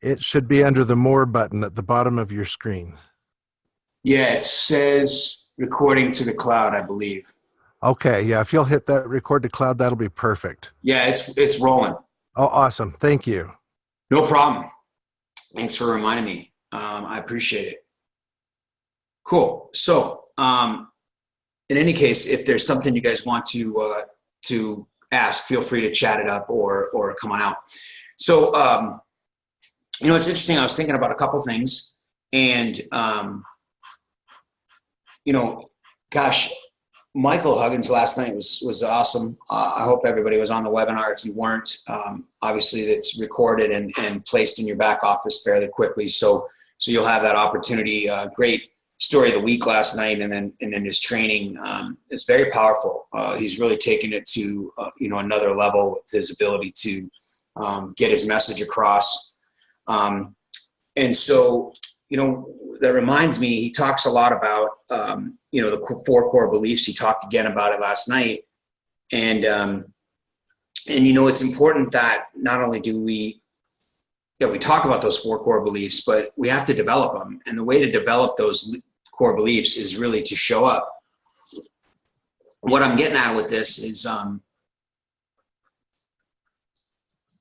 It should be under the More button at the bottom of your screen. Yeah, it says recording to the cloud, I believe. Okay, yeah, if you'll hit that record to cloud, that'll be perfect. Yeah, it's rolling. Oh, awesome. Thank you. No problem. Thanks for reminding me. I appreciate it. Cool. So, in any case, if there's something you guys want to ask, feel free to chat it up or come on out. So, it's interesting. I was thinking about a couple things, and gosh, Michael Huggins last night was awesome. I hope everybody was on the webinar. If you weren't, obviously it's recorded and placed in your back office fairly quickly. So you'll have that opportunity. Great story of the week last night, and then his training is very powerful. He's really taken it to another level with his ability to get his message across. And so that reminds me, he talks a lot about the 4 core beliefs. He talked again about it last night, and it's important that not only do we talk about those 4 core beliefs, but we have to develop them. And the way to develop those core beliefs is really to show up. What I'm getting at with this is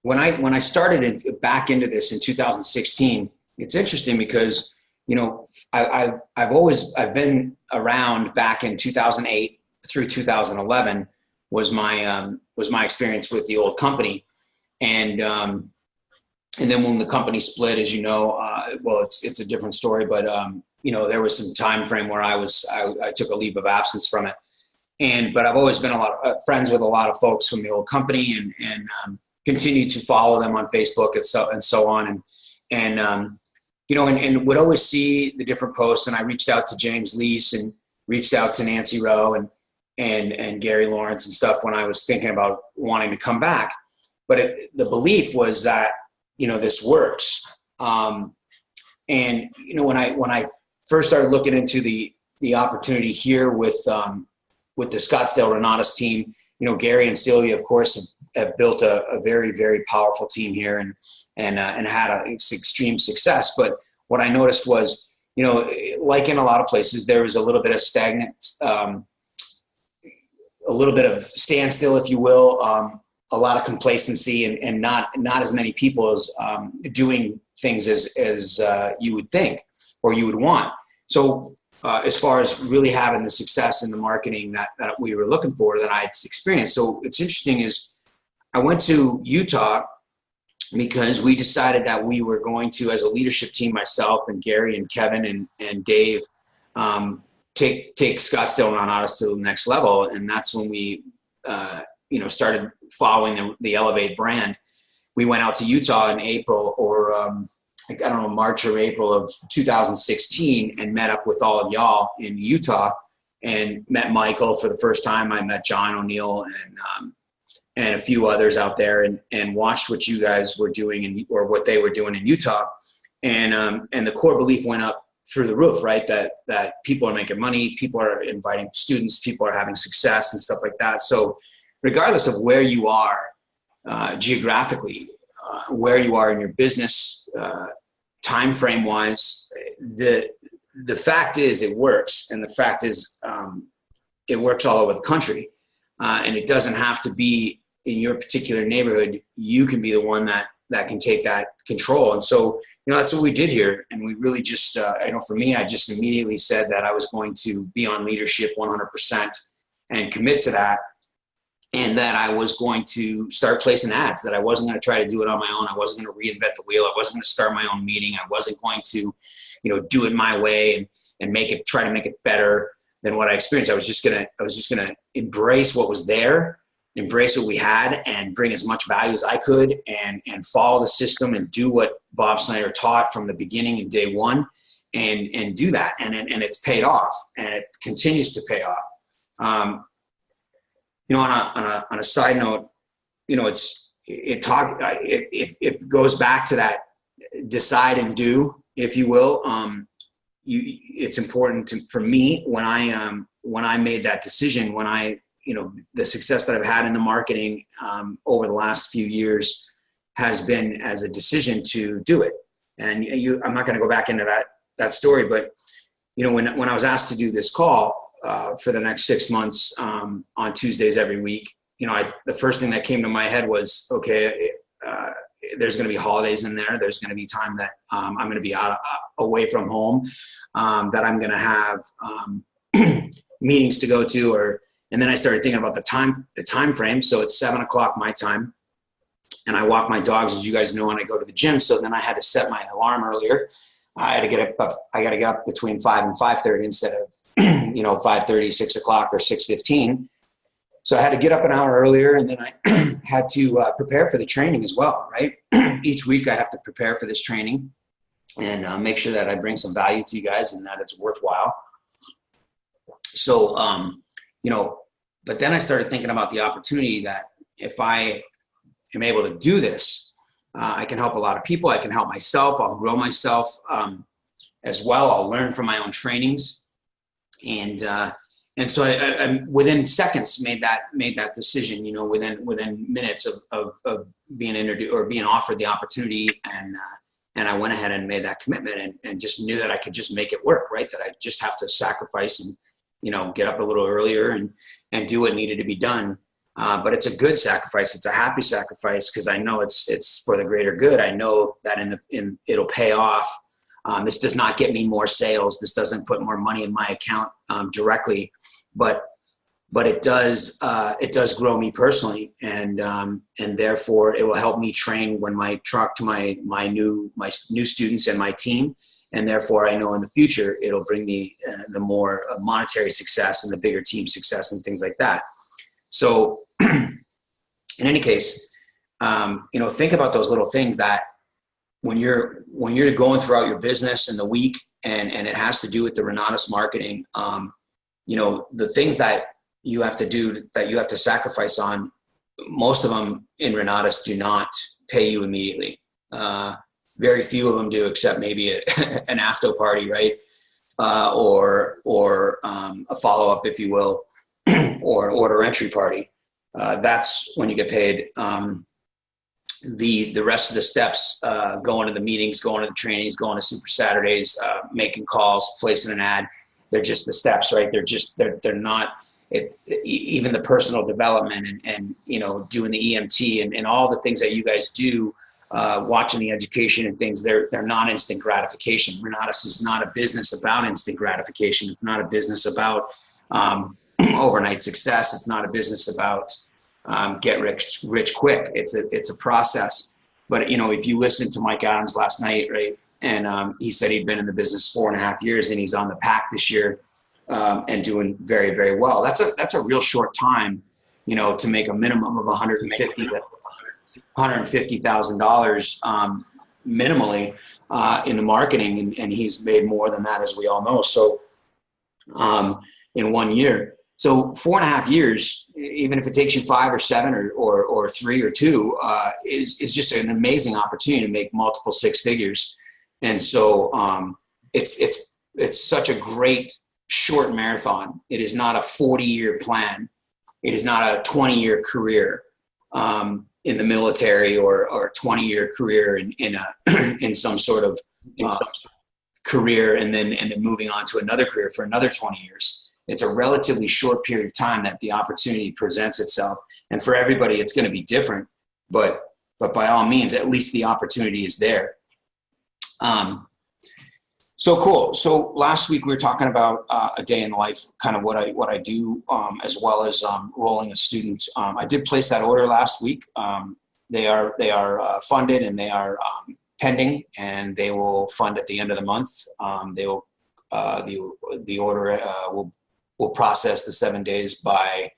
when I started back into this in 2016, it's interesting because I've been around. Back in 2008 through 2011 was my experience with the old company, and then when the company split, as you know, it's a different story, but there was some time frame where I took a leave of absence from it, but I've always been a lot of friends with a lot of folks from the old company, and continue to follow them on Facebook and so on, and would always see the different posts. And I reached out to James Lease and reached out to Nancy Rowe and Gary Lawrence and stuff when I was thinking about wanting to come back. But the belief was that, this works. And when I first started looking into the opportunity here with the Scottsdale Renatus team, Gary and Celia, of course, have built a very, very powerful team here and had extreme success. But what I noticed was, like in a lot of places, there was a little bit of stagnant, a little bit of standstill, if you will, a lot of complacency, and not as many people as doing things as you would think or you would want. So as far as really having the success in the marketing that we were looking for, that I had experienced. So it's interesting is I went to Utah because we decided that we were going to, as a leadership team, myself and Gary and Kevin and Dave, take Scottsdale Renatus to the next level. And that's when we, started following the Elevate brand. We went out to Utah in April March or April of 2016 and met up with all of y'all in Utah and met Michael for the first time. I met John O'Neill and a few others out there and watched what you guys were doing or what they were doing in Utah. And the core belief went up through the roof, right? That people are making money, people are inviting students, people are having success and stuff like that. So regardless of where you are geographically, where you are in your business, time frame wise, the fact is it works. And the fact is it works all over the country. And it doesn't have to be in your particular neighborhood. You can be the one that can take that control. And so, that's what we did here. And we really just, for me, I just immediately said that I was going to be on leadership 100% and commit to that. And that I was going to start placing ads, that I wasn't going to try to do it on my own. I wasn't going to reinvent the wheel. I wasn't going to start my own meeting. I wasn't going to, do it my way and try to make it better than what I experienced. I was just gonna embrace what was there, embrace what we had, and bring as much value as I could, and follow the system and do what Bob Snyder taught from the beginning in day one, and do that. And it's paid off, and it continues to pay off. On a side note, it goes back to that decide and do, if you will. It's important for me when I made that decision, the success that I've had in the marketing over the last few years has been as a decision to do it. And I'm not going to go back into that story, but when I was asked to do this call for the next 6 months on Tuesdays every week, the first thing that came to my head was, okay, there's going to be holidays in there. There's going to be time that I'm going to be away from home, that I'm going to have meetings to go to, and then I started thinking about the time frame. So it's 7 o'clock my time, and I walk my dogs, as you guys know, and I go to the gym. So then I had to set my alarm earlier. I had to get up. I got to get up between 5 and 5:30 instead of 5:30, 6 o'clock, or 6:15. So I had to get up an hour earlier, and then I had to prepare for the training as well, right? Each week I have to prepare for this training and make sure that I bring some value to you guys and that it's worthwhile. So, but then I started thinking about the opportunity that if I am able to do this, I can help a lot of people. I can help myself. I'll grow myself as well. I'll learn from my own trainings. And so I within seconds made that decision, within minutes of being introduced or being offered the opportunity. And I went ahead and made that commitment and just knew that I could just make it work, right? That I just have to sacrifice and, get up a little earlier and do what needed to be done. But it's a good sacrifice. It's a happy sacrifice because I know it's for the greater good. I know that it'll pay off. This does not get me more sales. This doesn't put more money in my account directly, but it does grow me personally, and therefore it will help me train when I talk to my new students and my team, and therefore I know in the future it'll bring me the more monetary success and the bigger team success and things like that. So, in any case, think about those little things that when you're going throughout your business in the week, and it has to do with the Renatus marketing, the things that you have to do, that you have to sacrifice on, most of them in Renatus do not pay you immediately. Very few of them do, except maybe an after party, right? Or a follow-up, if you will, or an order entry party. That's when you get paid. The rest of the steps, going to the meetings, going to the trainings, going to Super Saturdays, making calls, placing an ad, they're just the steps, right? They're not even the personal development and doing the EMT and all the things that you guys do, watching the education and things, they're not instant gratification. Renatus is not a business about instant gratification. It's not a business about overnight success. It's not a business about get rich quick. It's a process. But if you listen to Mike Adams last night, right, and he said he'd been in the business 4.5 years, and he's on the pack this year and doing very, very well. That's a real short time, to make a minimum of $150,000 minimally in the marketing, and he's made more than that, as we all know. So in 1 year. So 4.5 years, even if it takes you 5 or 7 or 3 or 2, is just an amazing opportunity to make multiple six figures. And so it's such a great short marathon. It is not a 40-year plan. It is not a 20-year career in the military or a 20-year career in some sort of career and then moving on to another career for another 20 years. It's a relatively short period of time that the opportunity presents itself. And for everybody, it's going to be different, but by all means, at least the opportunity is there. So cool. So last week we were talking about a day in the life, kind of what I do, as well as rolling a student. I did place that order last week. They are funded and they are pending, and they will fund at the end of the month. They will the order will process the 7 days by,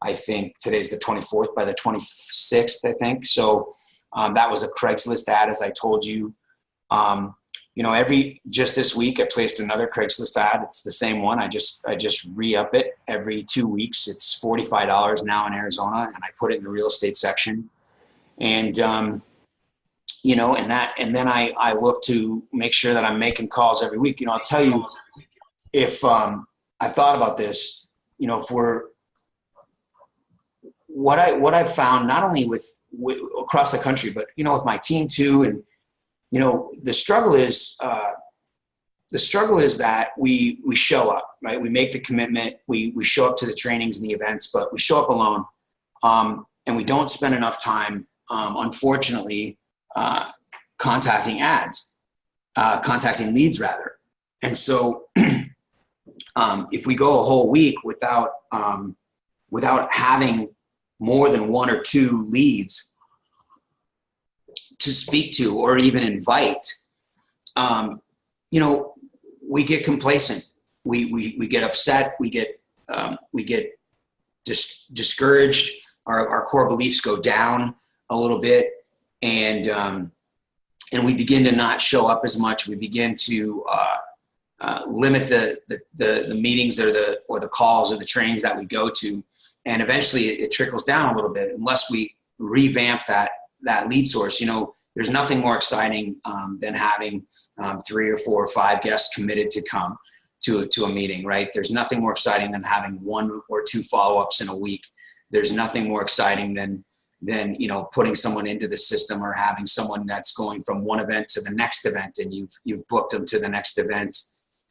I think today's the 24th, by the 26th, I think. So that was a Craigslist ad, as I told you. Just this week I placed another Craigslist ad. It's the same one. I just re-up it every 2 weeks. It's $45 now in Arizona, and I put it in the real estate section. And and then I look to make sure that I'm making calls every week. I'll tell you, if I've thought about this, what I've found, not only with across the country, but with my team too, and the struggle is that we show up, right? We make the commitment, we show up to the trainings and the events, but we show up alone, and we don't spend enough time, unfortunately, contacting leads rather. And so if we go a whole week without having more than one or two leads to speak to or even invite, we get complacent. We get upset. We get discouraged. Our core beliefs go down a little bit, and we begin to not show up as much. We begin to limit the meetings or the calls or the trainings that we go to, and eventually it trickles down a little bit unless we revamp that lead source. There's nothing more exciting than having 3 or 4 or 5 guests committed to come to a meeting, right? There's nothing more exciting than having 1 or 2 follow-ups in a week. There's nothing more exciting than putting someone into the system or having someone that's going from one event to the next event, and you've booked them to the next event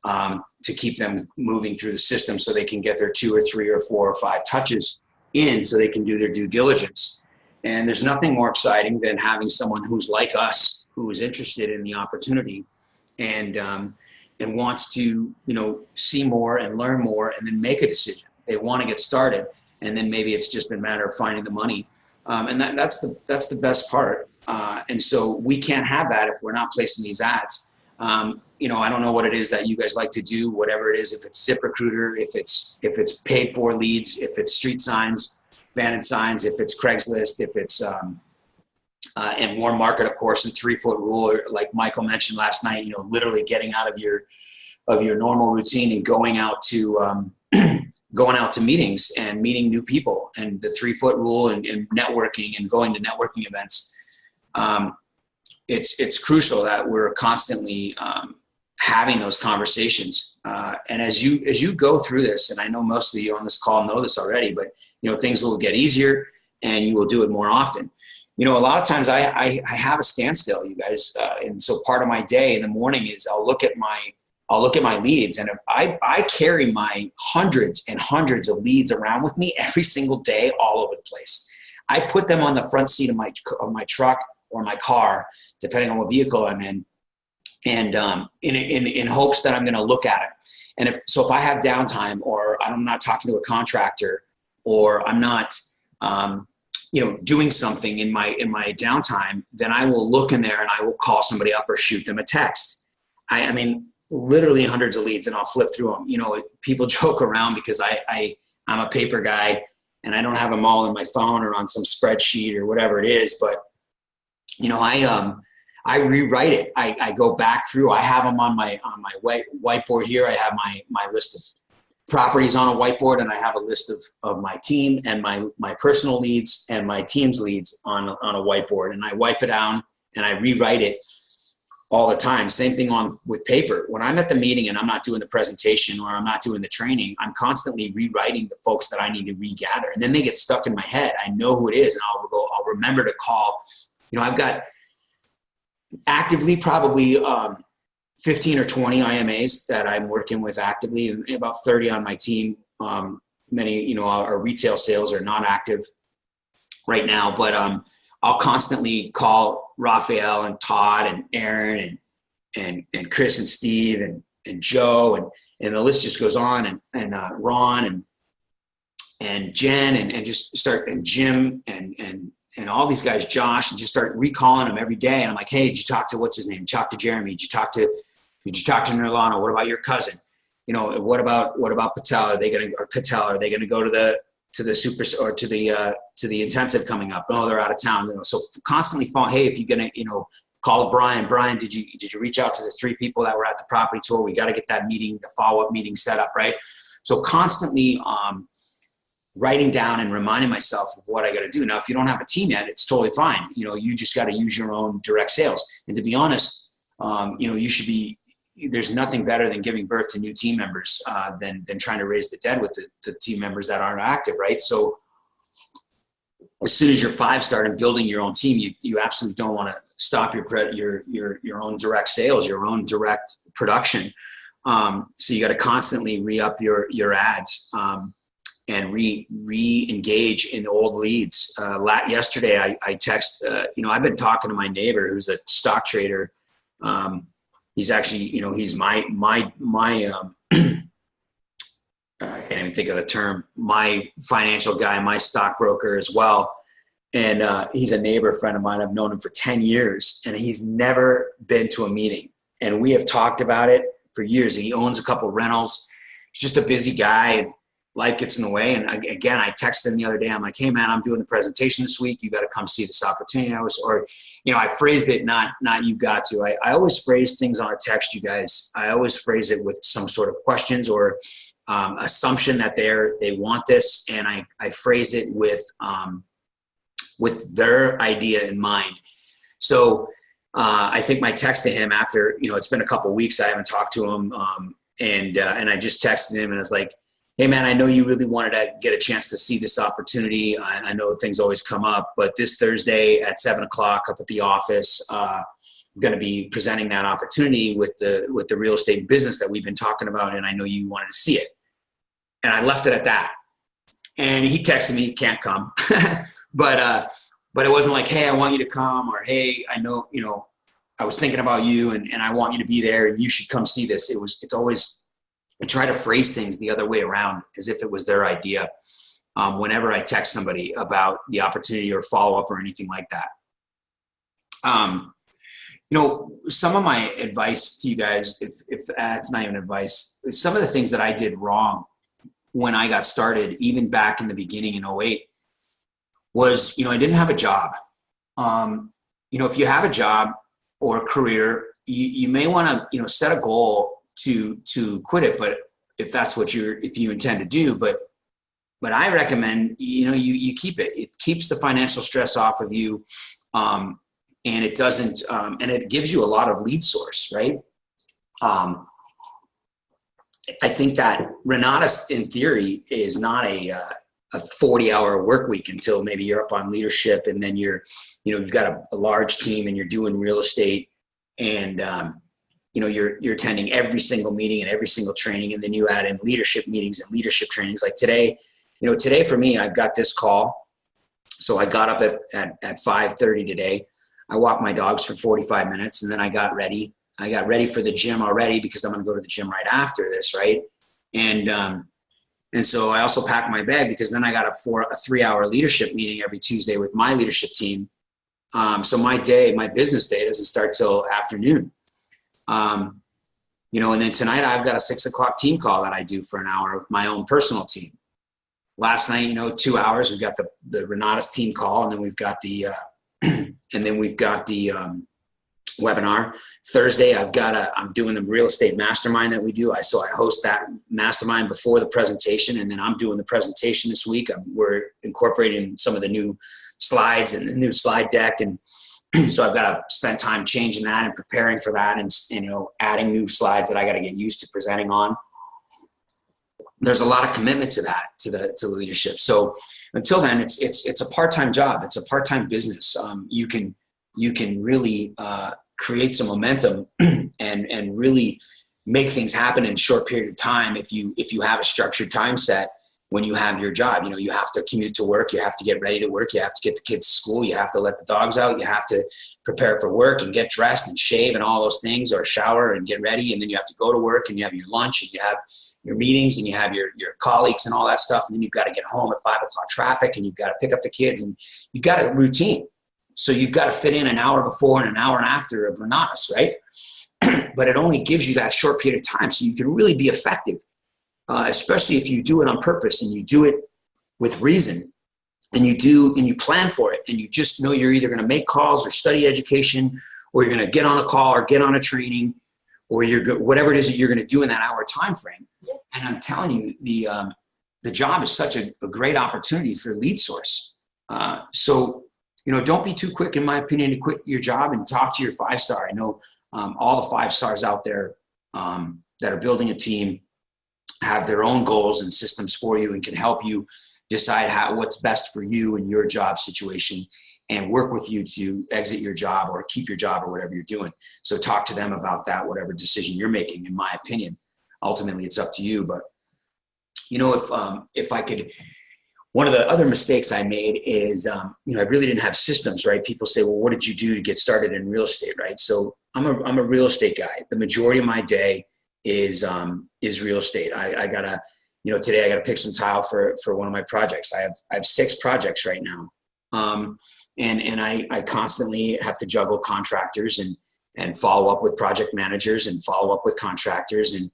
to keep them moving through the system so they can get their 2 or 3 or 4 or 5 touches in so they can do their due diligence. And there's nothing more exciting than having someone who's like us, who is interested in the opportunity and wants to, see more and learn more and then make a decision. They want to get started, and then maybe it's just a matter of finding the money. And that's the best part. And so we can't have that if we're not placing these ads. I don't know what it is that you guys like to do, whatever it is, if it's ZipRecruiter, if it's paid for leads, if it's street signs, banded signs, if it's Craigslist, if it's and warm market, of course, and 3-foot rule, or like Michael mentioned last night, literally getting out of your normal routine and going out to meetings and meeting new people, and the 3-foot rule and networking and going to networking events. It's crucial that we're constantly having those conversations. And as you go through this, and I know most of you on this call know this already, but things will get easier and you will do it more often. A lot of times I have a standstill, you guys. And so part of my day in the morning is I'll look at my leads, and if I carry my hundreds and hundreds of leads around with me every single day, all over the place. I put them on the front seat of my truck or my car, depending on what vehicle I'm in, and in hopes that I'm going to look at it. And if I have downtime, or I'm not talking to a contractor, or I'm not doing something in my downtime, then I will look in there and I will call somebody up or shoot them a text. I mean, literally hundreds of leads, and I'll flip through them. People joke around because I'm a paper guy and I don't have them all in my phone or on some spreadsheet or whatever it is. But, I rewrite it. I go back through, I have them on my whiteboard here. I have my list of properties on a whiteboard, and I have a list of my team and my personal leads and my team's leads on a whiteboard, and I wipe it down and I rewrite it all the time. Same thing with paper. When I'm at the meeting and I'm not doing the presentation or I'm not doing the training, I'm constantly rewriting the folks that I need to regather, and then they get stuck in my head. I know who it is, and I'll remember to call. I've got actively probably 15 or 20 IMAs that I'm working with actively, and about 30 on my team. Many, our retail sales are not active right now, but I'll constantly call Raphael and Todd and Aaron and Chris and Steve and Joe, and the list just goes on, and Ron and Jen and just start, and Jim and all these guys, Josh, and just start recalling them every day. And I'm like, hey, did you talk to, what's his name? Talk to Jeremy. Did you talk to Nirlana? What about your cousin? What about Patel? Are they going to go to the super, or to the intensive coming up? No, they're out of town. So constantly phone, hey, if you're going to, call Brian, did you reach out to the 3 people that were at the property tour? We got to get that meeting, the follow-up meeting set up, right? So constantly, writing down and reminding myself of what I got to do. Now, if you don't have a team yet, it's totally fine. You just got to use your own direct sales. And to be honest, there's nothing better than giving birth to new team members than trying to raise the dead with the team members that aren't active, right? So as soon as you're 5-star and building your own team, you absolutely don't want to stop your own direct sales, your own direct production. So you got to constantly re-up your ads and re-engage in old leads. Yesterday, I text, I've been talking to my neighbor who's a stock trader. He's actually, he's my I can't even think of the term, my financial guy, my stockbroker as well. And he's a neighbor friend of mine. I've known him for 10 years, and he's never been to a meeting. And we have talked about it for years. He owns a couple rentals. He's just a busy guy, and life gets in the way. And again, I texted him the other day. I'm like, hey, man, I'm doing the presentation this week. You got to come see this opportunity. I phrased it, not you got to. I always phrase things on a text, you guys. I always phrase it with some sort of questions or assumption that they want this. And I phrase it with their idea in mind. So I think my text to him after, it's been a couple of weeks, I haven't talked to him. And I just texted him and I was like, hey man, I know you really wanted to get a chance to see this opportunity. I know things always come up, but this Thursday at 7:00 up at the office, I'm going to be presenting that opportunity with the real estate business that we've been talking about. And I know you wanted to see it. And I left it at that. And he texted me, can't come. But it wasn't like, hey, I want you to come, or hey, I know, I was thinking about you and I want you to be there and you should come see this. It's always, I try to phrase things the other way around as if it was their idea. Whenever I text somebody about the opportunity or follow up or anything like that. Some of my advice to you guys, if that's not even advice, some of the things that I did wrong when I got started, even back in the beginning in 2008, was, I didn't have a job. If you have a job or a career, you may want to, set a goal to quit it, but if that's what if you intend to do, but I recommend, you keep it. It keeps the financial stress off of you. And it doesn't, and it gives you a lot of lead source, right? I think that Renata, in theory, is not a 40-hour work week until maybe you're up on leadership, and then you've got a large team and you're doing real estate, and you're attending every single meeting and every single training, and then you add in leadership meetings and leadership trainings. Like today for me, I've got this call. So I got up at 5:30 today. I walked my dogs for 45 minutes, and then I got ready. I got ready for the gym already because I'm going to go to the gym right after this, right? And so I also packed my bag because then I got up for a 3-hour leadership meeting every Tuesday with my leadership team. So my business day doesn't start till afternoon. And then tonight I've got a 6:00 team call that I do for an hour with my own personal team. Last night, 2 hours, we've got the Renata's team call, and then we've got the webinar. Thursday, I'm doing the real estate mastermind that we do. So I host that mastermind before the presentation, and then I'm doing the presentation this week. We're incorporating some of the new slides and the new slide deck, and so I've got to spend time changing that and preparing for that, and adding new slides that I got to get used to presenting on. There's a lot of commitment to that, to the leadership. So until then, it's a part-time job. It's a part-time business. You can really create some momentum and really make things happen in a short period of time if you have a structured time set when you have your job. You have to commute to work, you have to get ready to work, you have to get the kids to school, you have to let the dogs out, you have to prepare for work and get dressed and shave and all those things, or shower and get ready, and then you have to go to work, and you have your lunch, and you have your meetings, and you have your colleagues and all that stuff, and then you've got to get home at 5:00 traffic, and you've got to pick up the kids, and you've got a routine. So you've got to fit in an hour before and an hour after of Renatus, right? But it only gives you that short period of time, so you can really be effective, especially if you do it on purpose and you do it with reason, and you plan for it, and you just know you're either going to make calls or study education, or you're going to get on a call or get on a training, or whatever it is that you're going to do in that hour time frame. And I'm telling you, the job is such a great opportunity for lead source. So don't be too quick, in my opinion, to quit your job and talk to your 5-star. I know all the 5-stars out there that are building a team have their own goals and systems for you, and can help you decide what's best for you in your job situation. and work with you to exit your job or keep your job or whatever you're doing. So talk to them about that, whatever decision you're making, in my opinion. Ultimately, it's up to you. But, if I could, one of the other mistakes I made is, I really didn't have systems, right? People say, well, what did you do to get started in real estate, right? So I'm a real estate guy. The majority of my day is real estate. I gotta, today I gotta pick some tile for one of my projects. I have 6 projects right now. And I constantly have to juggle contractors and follow up with project managers and follow up with contractors. And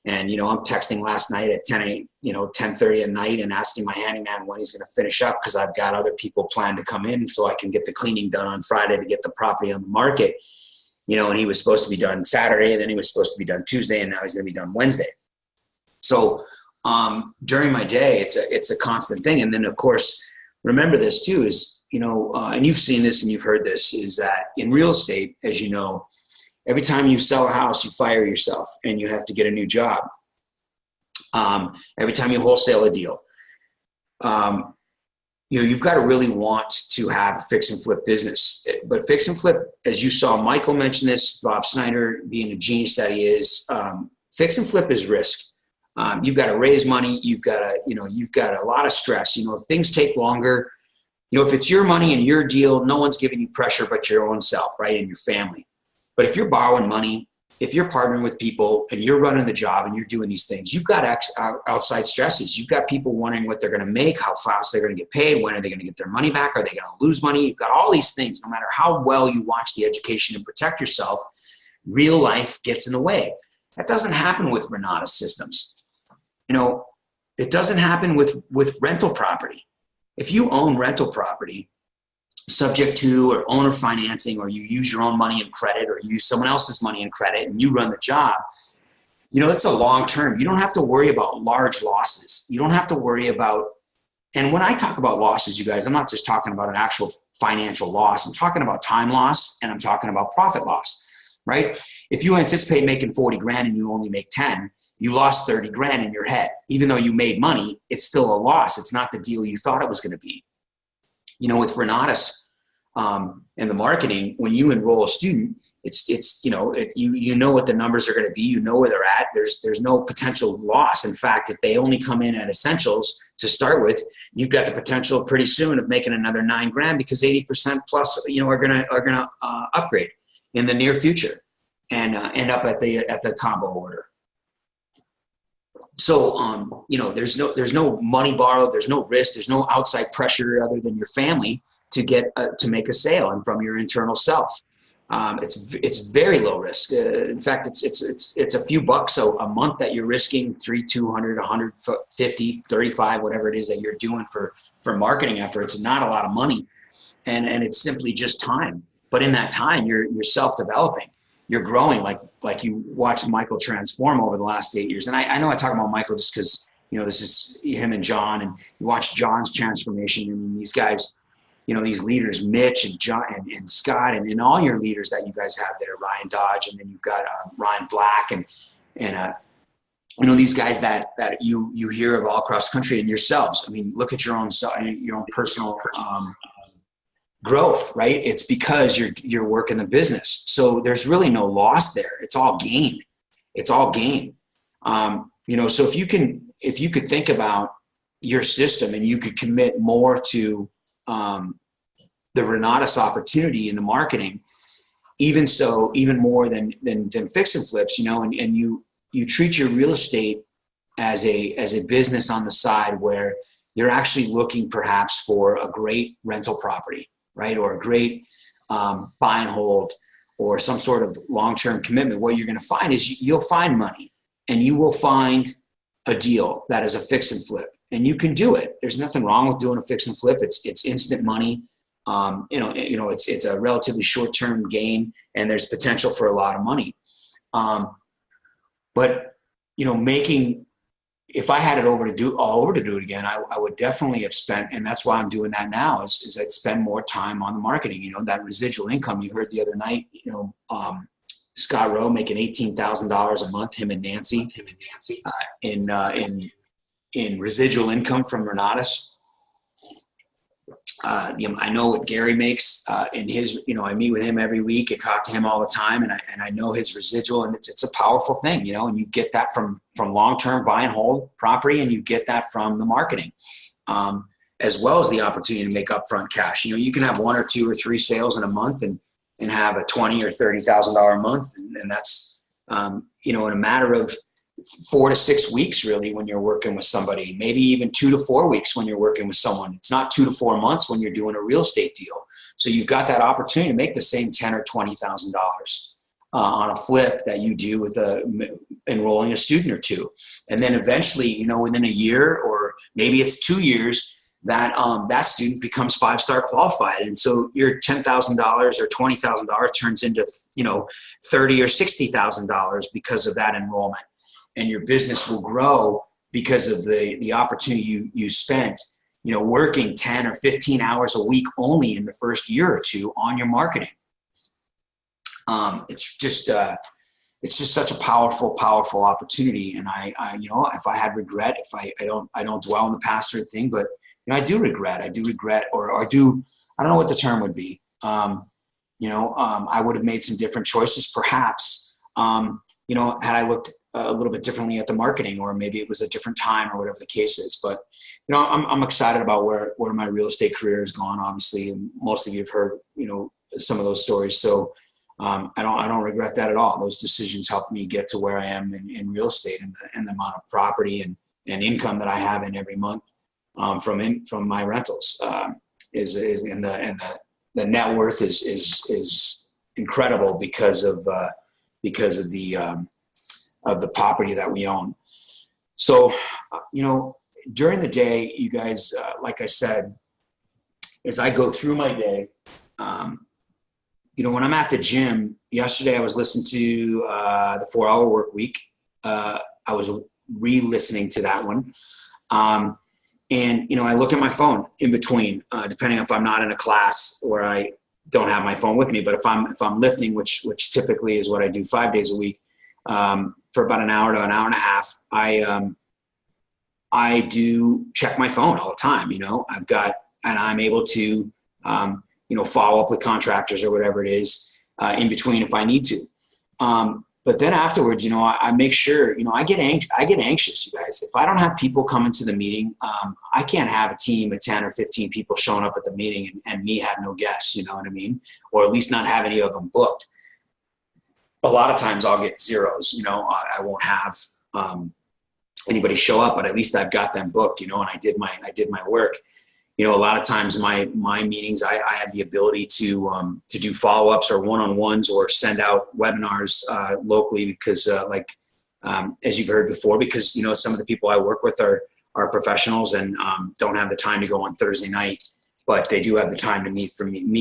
I'm texting last night at 10:30 at night and asking my handyman when he's going to finish up, because I've got other people planned to come in so I can get the cleaning done on Friday to get the property on the market. And he was supposed to be done Saturday, and then he was supposed to be done Tuesday, and now he's going to be done Wednesday. So during my day, it's a constant thing. And then, of course, remember this too is, and you've seen this and you've heard this, is that in real estate, as you know, every time you sell a house, you fire yourself and you have to get a new job. Every time you wholesale a deal, you've got to really want to have a fix and flip business. But fix and flip, as you saw Michael mention this, Bob Snyder being a genius that he is, fix and flip is risk. You've got to raise money. You've got a lot of stress. If things take longer, if it's your money and your deal, no one's giving you pressure but your own self, right? And your family. But if you're borrowing money, if you're partnering with people and you're running the job and you're doing these things, you've got outside stresses. You've got people wondering what they're going to make, how fast they're going to get paid, when are they going to get their money back, are they going to lose money? You've got all these things. No matter how well you watch the education and protect yourself, real life gets in the way. That doesn't happen with Renata systems. It doesn't happen with rental property. If you own rental property, subject to or owner financing, or you use your own money and credit, or use someone else's money and credit, and you run the job, it's a long term. You don't have to worry about large losses. You don't have to worry about, and when I talk about losses, you guys, I'm not just talking about an actual financial loss. I'm talking about time loss, and I'm talking about profit loss, right? If you anticipate making 40 grand and you only make 10, you lost 30 grand in your head. Even though you made money, it's still a loss. It's not the deal you thought it was going to be. With Renatus and the marketing, when you enroll a student, you know what the numbers are going to be. You know where they're at. There's no potential loss. In fact, if they only come in at essentials to start with, you've got the potential pretty soon of making another 9 grand, because 80% plus are gonna upgrade in the near future and end up at the combo order. So, there's no money borrowed, there's no risk, there's no outside pressure other than your family to get to make a sale, and from your internal self. It's very low risk. In fact, it's a few bucks a month that you're risking, 200, 150, 35, whatever it is that you're doing for marketing efforts. Not a lot of money, and it's simply just time. But in that time, you're self-developing. You're growing like you watched Michael transform over the last 8 years. And I know I talk about Michael just because, this is him and John, and you watch John's transformation, and these guys, these leaders, Mitch and John and Scott, and all your leaders that you guys have there, Ryan Dodge, and then you've got Ryan Black and these guys that you hear of all across the country, and yourselves. I mean, look at your own personal growth, right? It's because you're working the business. So there's really no loss there. It's all gain. It's all gain. So if you could think about your system and you could commit more to the Renatus opportunity in the marketing, even more than fix and flips, and you treat your real estate as a business on the side, where you're actually looking perhaps for a great rental property, right? Or a great buy and hold, or some sort of long-term commitment. What you're going to find is you'll find money, and you will find a deal that is a fix and flip, and you can do it. There's nothing wrong with doing a fix and flip. It's instant money. It's a relatively short-term gain, and there's potential for a lot of money. But if I had it all over to do it again, I would definitely have spent, and that's why I'm doing that now, is I'd spend more time on the marketing. That residual income you heard the other night. Scott Rowe making $18,000 a month, him and Nancy, in residual income from Renatus. I know what Gary makes in his, I meet with him every week and talk to him all the time, and I know his residual, and it's a powerful thing, and you get that from long-term buy and hold property, and you get that from the marketing, as well as the opportunity to make upfront cash. You can have 1 or 2 or 3 sales in a month and have a $20,000 or $30,000 a month, and that's in a matter of 4 to 6 weeks, really, when you're working with somebody, maybe even 2 to 4 weeks when you're working with someone. It's not 2 to 4 months when you're doing a real estate deal. So you've got that opportunity to make the same $10,000 or $20,000 on a flip that you do with enrolling a student or two. And then eventually, within a year, or maybe it's 2 years, that student becomes 5-star qualified. And so your $10,000 or $20,000 turns into, $30,000 or $60,000 because of that enrollment. And your business will grow because of the opportunity you spent, working 10 or 15 hours a week only in the first year or two on your marketing. It's just such a powerful opportunity. And I if I had regret, if I don't dwell on the past sort of thing, but I do regret, or I don't know what the term would be. I would have made some different choices, perhaps. Had I looked a little bit differently at the marketing, or maybe it was a different time, or whatever the case is. But, I'm excited about where my real estate career has gone, obviously. And most of you have heard, some of those stories. So I don't regret that at all. Those decisions helped me get to where I am in real estate, and the amount of property and income that I have in every month from my rentals is the net worth is incredible because of the property that we own. So, during the day, you guys, like I said, as I go through my day, when I'm at the gym, yesterday I was listening to the 4-Hour Work Week. I was re-listening to that one. And, I look at my phone in between, depending if I'm not in a class where I don't have my phone with me. But if I'm lifting, which typically is what I do 5 days a week, for about an hour to an hour and a half, I do check my phone all the time. I'm able to, follow up with contractors or whatever it is, in between if I need to. But then afterwards, I make sure, I get anxious, you guys. If I don't have people coming to the meeting, I can't have a team of 10 or 15 people showing up at the meeting and me have no guests, you know what I mean? Or at least not have any of them booked. A lot of times I'll get zeros, I won't have anybody show up, but at least I've got them booked, and I did my work. A lot of times my meetings, I have the ability to do follow-ups or one-on-ones, or send out webinars locally because as you've heard before, because, some of the people I work with are professionals and don't have the time to go on Thursday night, but they do have the time to meet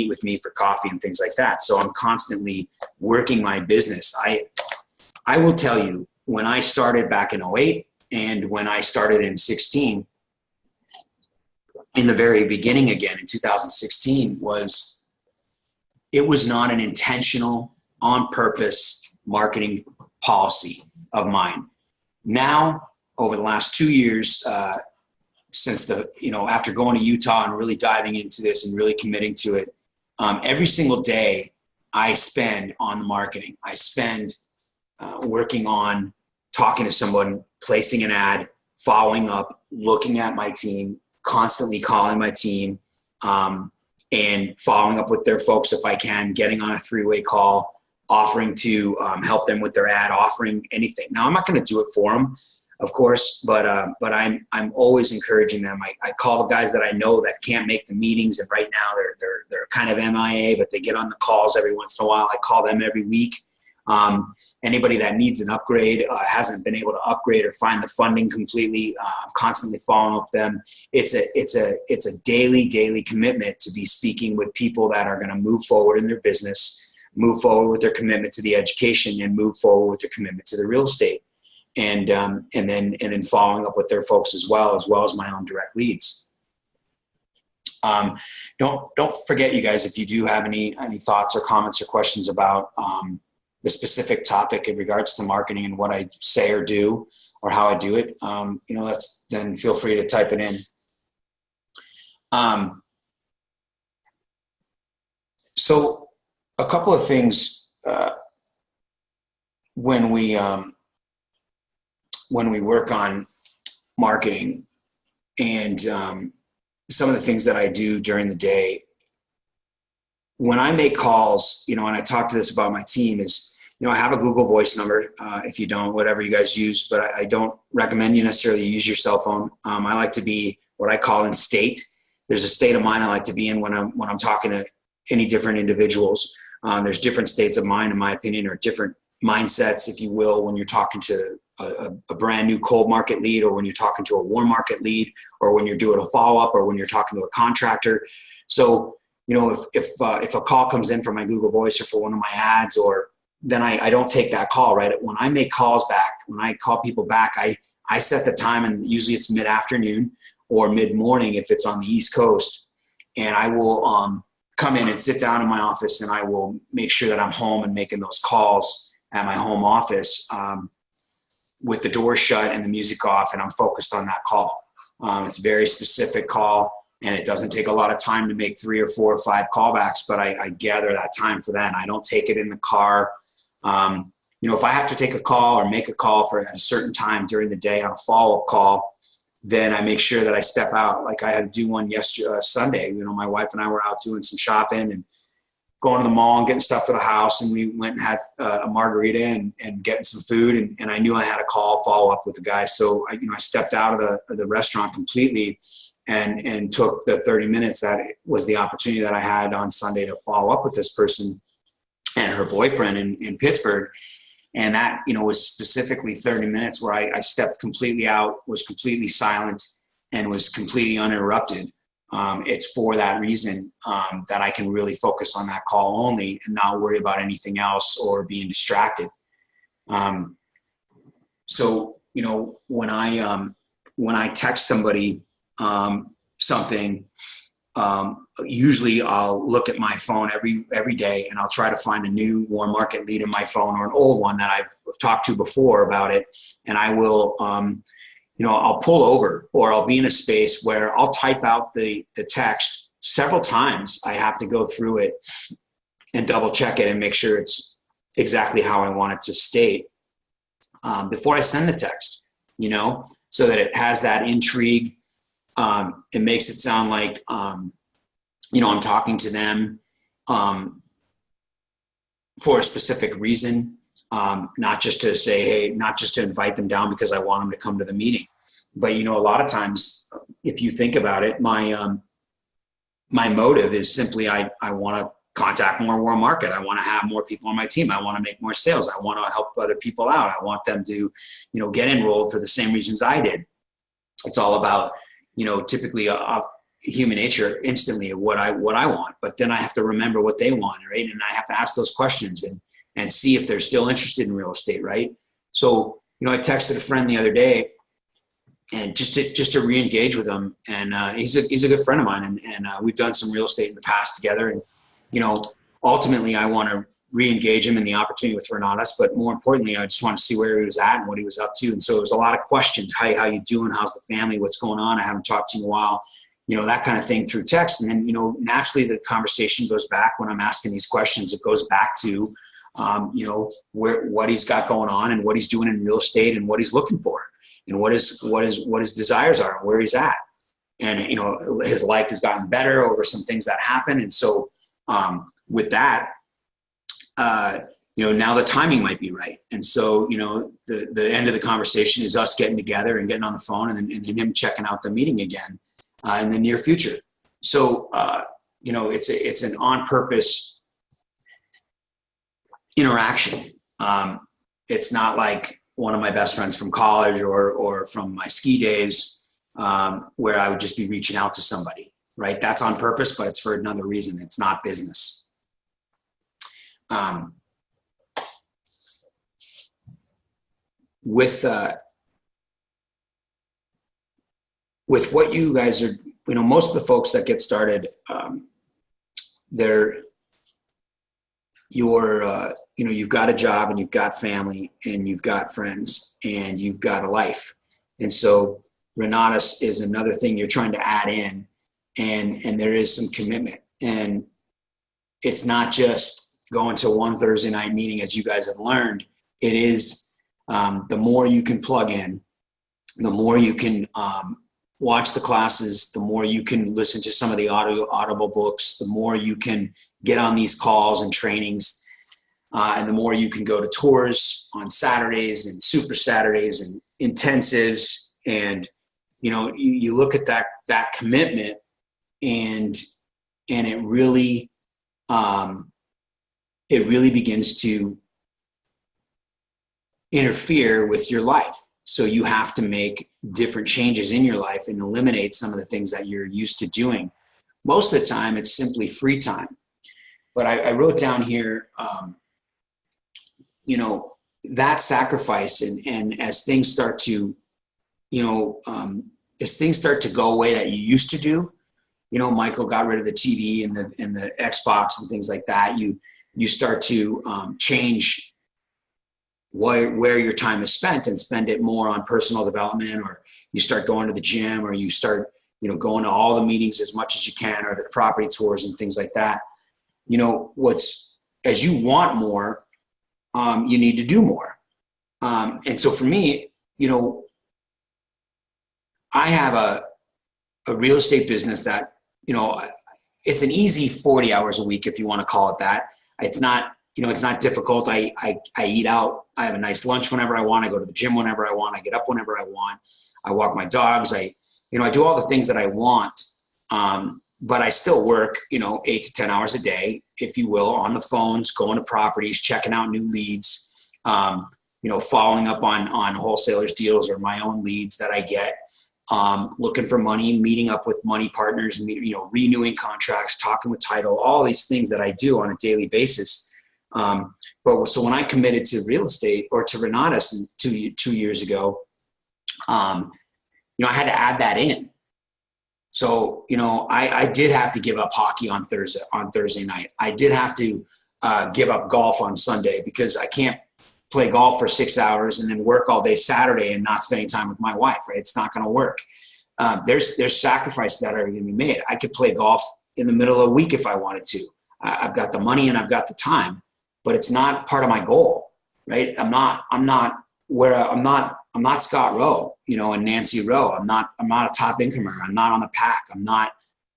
with me for coffee and things like that. So I'm constantly working my business. I will tell you, when I started back in 2008 and when I started in 2016, in the very beginning again in 2016, it was not an intentional, on purpose marketing policy of mine. Now, over the last 2 years, since after going to Utah and really diving into this and really committing to it, every single day I spend on the marketing. I spend working on talking to someone, placing an ad, following up, looking at my team, constantly calling my team, and following up with their folks if I can, getting on a 3-way call, offering to help them with their ad, offering anything. Now, I'm not going to do it for them, of course, but I'm always encouraging them. I call the guys that I know that can't make the meetings, and right now they're kind of MIA, but they get on the calls every once in a while. I call them every week. Anybody that needs an upgrade, hasn't been able to upgrade or find the funding completely, I'm constantly following up them. It's a daily commitment to be speaking with people that are going to move forward in their business, move forward with their commitment to the education, and move forward with their commitment to the real estate, and then following up with their folks as well as my own direct leads. Don't forget, you guys, if you do have any thoughts or comments or questions about the specific topic in regards to marketing and what I say or do or how I do it, then feel free to type it in. So a couple of things when we work on marketing, and some of the things that I do during the day when I make calls, and I talk to this about my team, is, I have a Google Voice number. If you don't, whatever you guys use, but I don't recommend you necessarily use your cell phone. I like to be what I call in state. There's a state of mind I like to be in when I'm talking to any different individuals. There's different states of mind, in my opinion, or different mindsets, if you will, when you're talking to a brand new cold market lead, or when you're talking to a warm market lead, or when you're doing a follow-up, or when you're talking to a contractor. So, if a call comes in from my Google Voice or for one of my ads, or then I don't take that call, right? When I make calls back, when I call people back, I set the time, and usually it's mid-afternoon or mid-morning if it's on the East Coast. And I will come in and sit down in my office, and I will make sure that I'm home and making those calls at my home office with the door shut and the music off, and I'm focused on that call. It's a very specific call, and it doesn't take a lot of time to make 3 or 4 or 5 callbacks, but I gather that time for that. I don't take it in the car. If I have to take a call or make a call for at a certain time during the day on a follow-up call, then I make sure that I step out. Like I had to do one yesterday, Sunday. My wife and I were out doing some shopping and going to the mall and getting stuff for the house, and we went and had a margarita and getting some food, and I knew I had a call follow up with the guy. So I stepped out of the restaurant completely and took the 30 minutes that was the opportunity that I had on Sunday to follow up with this person and her boyfriend in Pittsburgh. And that, was specifically 30 minutes where I stepped completely out, was completely silent, and was completely uninterrupted. It's for that reason that I can really focus on that call only and not worry about anything else or being distracted. So, when I text somebody something, usually I'll look at my phone every day, and I'll try to find a new warm market lead in my phone, or an old one that I've talked to before about it. And I will, I'll pull over, or I'll be in a space where I'll type out the text several times. I have to go through it and double check it and make sure it's exactly how I want it to state before I send the text, so that it has that intrigue. It makes it sound like, I'm talking to them for a specific reason, not just to say, hey, not just to invite them down because I want them to come to the meeting. But, a lot of times, if you think about it, my motive is simply I want to contact more warm market. I want to have more people on my team. I want to make more sales. I want to help other people out. I want them to, get enrolled for the same reasons I did. It's all about, typically human nature instantly of what I want, but then I have to remember what they want, right? And I have to ask those questions and see if they're still interested in real estate, right? So, I texted a friend the other day, and just to re-engage with him, and he's a good friend of mine, and we've done some real estate in the past together, and ultimately I want to re-engage him in the opportunity with Renatus, but more importantly, I just want to see where he was at and what he was up to. And so it was a lot of questions. Hey, how you doing? How's the family? What's going on? I haven't talked to you in a while, that kind of thing through text. And then, naturally the conversation goes back when I'm asking these questions. It goes back to, what he's got going on and what he's doing in real estate and what he's looking for and what his desires are and where he's at. And, his life has gotten better over some things that happened. And so with that, now the timing might be right. And so, the end of the conversation is us getting together and getting on the phone, and him checking out the meeting again in the near future. So, it's an on-purpose interaction. It's not like one of my best friends from college or from my ski days where I would just be reaching out to somebody, right? That's on purpose, but it's for another reason. It's not business. With what you guys are, most of the folks that get started, you've got a job and you've got family and you've got friends and you've got a life. And so Renatus is another thing you're trying to add in, and there is some commitment. And it's not just going to one Thursday night meeting, as you guys have learned. It is the more you can plug in, the more you can watch the classes, the more you can listen to some of the audible books, the more you can get on these calls and trainings, and the more you can go to tours on Saturdays and super Saturdays and intensives. And, you know, you look at that commitment, and it really begins to interfere with your life. So you have to make different changes in your life and eliminate some of the things that you're used to doing. Most of the time, it's simply free time. But I wrote down here, you know, that sacrifice, and as things start to, you know, as things start to go away that you used to do, you know, Michael got rid of the TV and the Xbox and things like that. You start to change where your time is spent and spend it more on personal development, or you start going to the gym, or you start, you know, going to all the meetings as much as you can, or the property tours and things like that. You know, as you want more, you need to do more. And so for me, you know, I have a real estate business that, you know, it's an easy 40 hours a week, if you want to call it that. It's not, you know, it's not difficult. I eat out. I have a nice lunch whenever I want. I go to the gym whenever I want. I get up whenever I want. I walk my dogs. I do all the things that I want. But I still work, you know, 8 to 10 hours a day, if you will, on the phones, going to properties, checking out new leads, you know, following up on wholesalers deals or my own leads that I get, looking for money, meeting up with money partners, you know, renewing contracts, talking with title, all these things that I do on a daily basis. But so when I committed to real estate, or to Renatus 2 years ago, you know, I had to add that in. So, you know, I did have to give up hockey on Thursday night. I did have to give up golf on Sunday, because I can't play golf for 6 hours and then work all day Saturday and not spending time with my wife, right? It's not going to work. There's sacrifices that are going to be made. I could play golf in the middle of the week if I wanted to. I've got the money and I've got the time, but it's not part of my goal, right? I'm not Scott Rowe, you know, and Nancy Rowe. I'm not a top incomer. I'm not on the pack. I'm not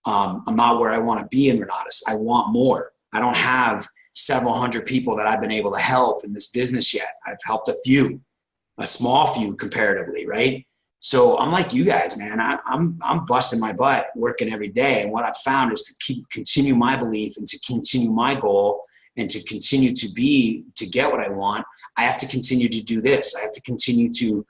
where I want to be in Renatus. I want more. I don't have several hundred people that I've been able to help in this business yet. I've helped a small few comparatively, right? So I'm like you guys, man. I'm busting my butt working every day. And what I've found is to continue my belief and to continue my goal and to continue to get what I want. I have to continue to do this. I have to continue to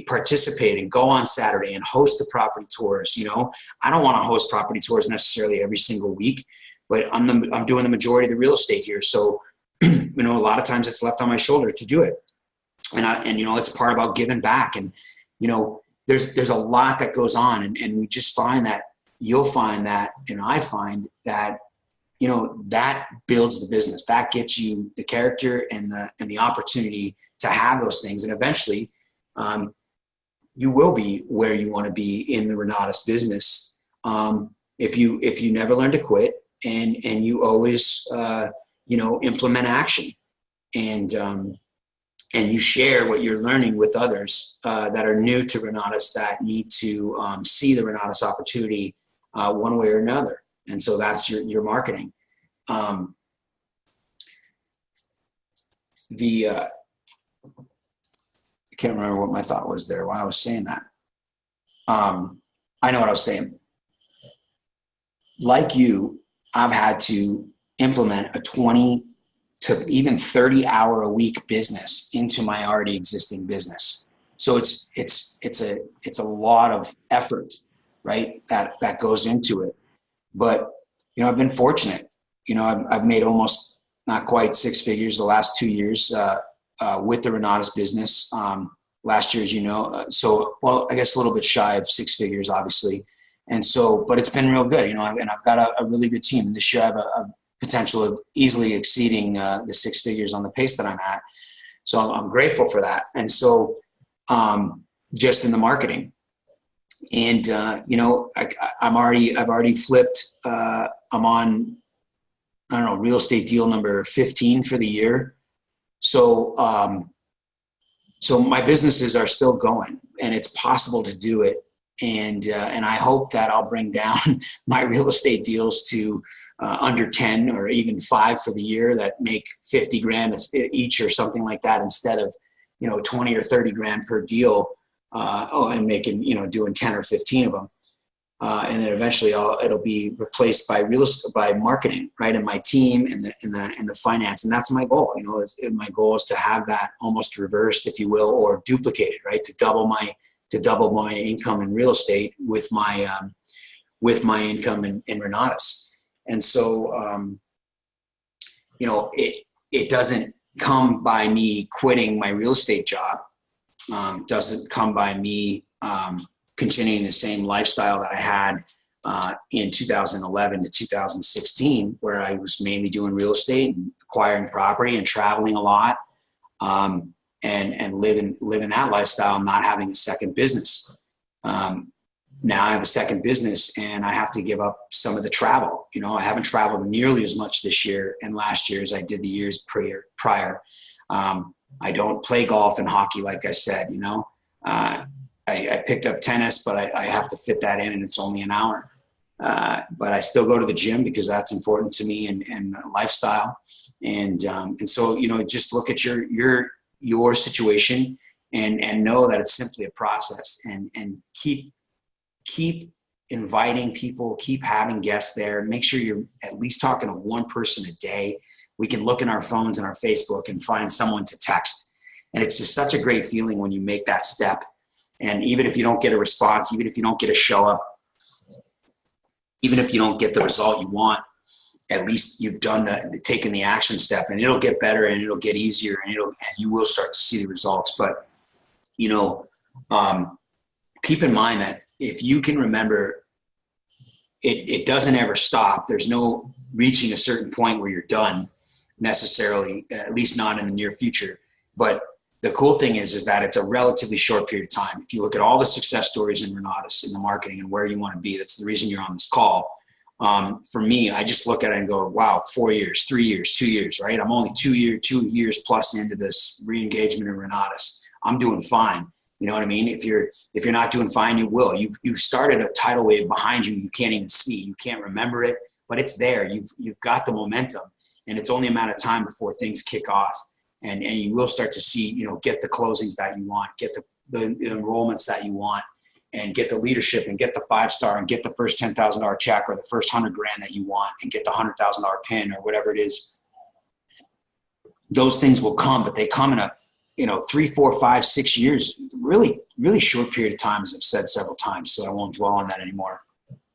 participate and go on Saturday and host the property tours. You know, I don't want to host property tours necessarily every single week, but I'm doing the majority of the real estate here. So, you know, a lot of times it's left on my shoulder to do it. And you know, it's part about giving back. And, you know, there's a lot that goes on, and we just find that you'll find that, and I find that, you know, that builds the business, that gets you the character and the opportunity to have those things. And eventually, you will be where you want to be in the Renatus business. If you never learn to quit, and you always, you know, implement action, and you share what you're learning with others that are new to Renatus, that need to see the Renatus opportunity one way or another. And so that's your marketing. I can't remember what my thought was there while I was saying that. I know what I was saying. Like you, I've had to implement a 20 to even 30 hour a week business into my already existing business. So it's a lot of effort, right? That goes into it. But, you know, I've been fortunate. You know, I've made almost not quite 6 figures the last 2 years with the Renatus business. Last year, as you know, well, I guess a little bit shy of 6 figures, obviously. And so, but it's been real good, you know, and I've got a really good team. And this year I have a potential of easily exceeding the 6 figures on the pace that I'm at. So I'm grateful for that. And so just in the marketing, and you know, I've already flipped. I'm on I don't know, real estate deal number 15 for the year. So, so my businesses are still going, and it's possible to do it. And I hope that I'll bring down my real estate deals to under 10 or even 5 for the year that make 50 grand each or something like that, instead of, 20 or 30 grand per deal, and making, doing 10 or 15 of them. And then eventually it'll be replaced by by marketing, right? And my team and the finance. And that's my goal. My goal is to have that almost reversed, if you will, or duplicated, right? To double my income in real estate with my income in Renatus. And so, it doesn't come by me quitting my real estate job. Doesn't come by me, continuing the same lifestyle that I had in 2011 to 2016, where I was mainly doing real estate and acquiring property and traveling a lot, and living that lifestyle, not having a second business. Now I have a second business, and I have to give up some of the travel. I haven't traveled nearly as much this year and last year as I did the years prior. I don't play golf and hockey, like I said. I picked up tennis, but I have to fit that in, and it's only an hour. But I still go to the gym because that's important to me and lifestyle. And so, just look at your situation and know that it's simply a process, and keep inviting people, keep having guests there. Make sure you're at least talking to one person a day. We can look in our phones and our Facebook and find someone to text. And it's just such a great feeling when you make that step. And even if you don't get a response, even if you don't get a show up, even if you don't get the result you want, at least you've done taken the action step, and it'll get better and it'll get easier, and you will start to see the results. But, keep in mind that if you can remember, it doesn't ever stop. There's no reaching a certain point where you're done necessarily, at least not in the near future. But the cool thing is that it's a relatively short period of time. If you look at all the success stories in Renatus, in the marketing, and where you want to be, that's the reason you're on this call. For me, I just look at it and go, wow, 4 years, 3 years, 2 years, right? I'm only 2 years plus into this re-engagement in Renatus. I'm doing fine. You know what I mean? If you're not doing fine, you will. You've started a tidal wave behind you. You can't even see. You can't remember it, but it's there. You've got the momentum, and it's only a matter of time before things kick off, and you will start to see, get the closings that you want, get the enrollments that you want, and get the leadership, and get the 5-star, and get the first $10,000 check, or the first $100,000 that you want, and get the $100,000 pin, or whatever it is. Those things will come, but they come in a 3, 4, 5, 6 years, really, really short period of time, as I've said several times. So I won't dwell on that anymore.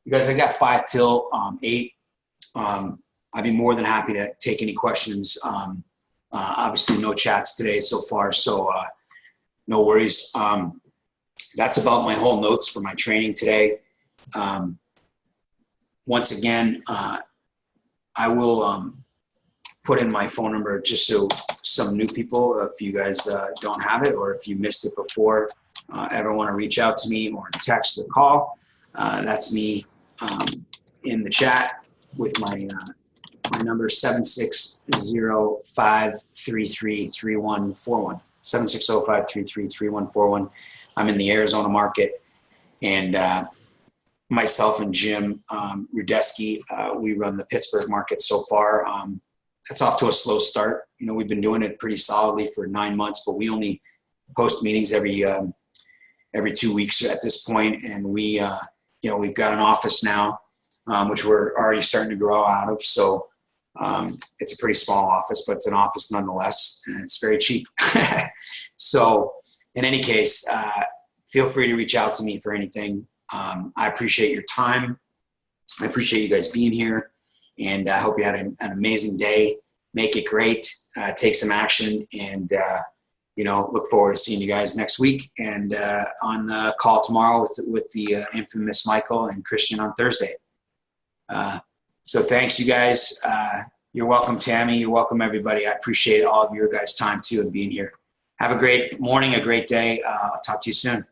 You guys, I got 5 till 8. I'd be more than happy to take any questions. Obviously no chats today so far, so no worries. That's about my whole notes for my training today. Once again, I will put in my phone number just so some new people, if you guys don't have it, or if you missed it before, ever want to reach out to me or text or call, that's me in the chat with my number, 760-533-3141. 760-533-3141. I'm in the Arizona market, and myself and Jim Rudesky, we run the Pittsburgh market so far. That's off to a slow start. We've been doing it pretty solidly for 9 months, but we only host meetings every 2 weeks at this point. And we've got an office now, which we're already starting to grow out of. So it's a pretty small office, but it's an office nonetheless, and it's very cheap. So in any case, feel free to reach out to me for anything. I appreciate your time. I appreciate you guys being here. And I hope you had an amazing day. Make it great. Take some action, and look forward to seeing you guys next week, and on the call tomorrow with the infamous Michael and Christian on Thursday. So thanks, you guys. You're welcome, Tammy. You're welcome, everybody. I appreciate all of your guys' time too and being here. Have a great morning, a great day. I'll talk to you soon.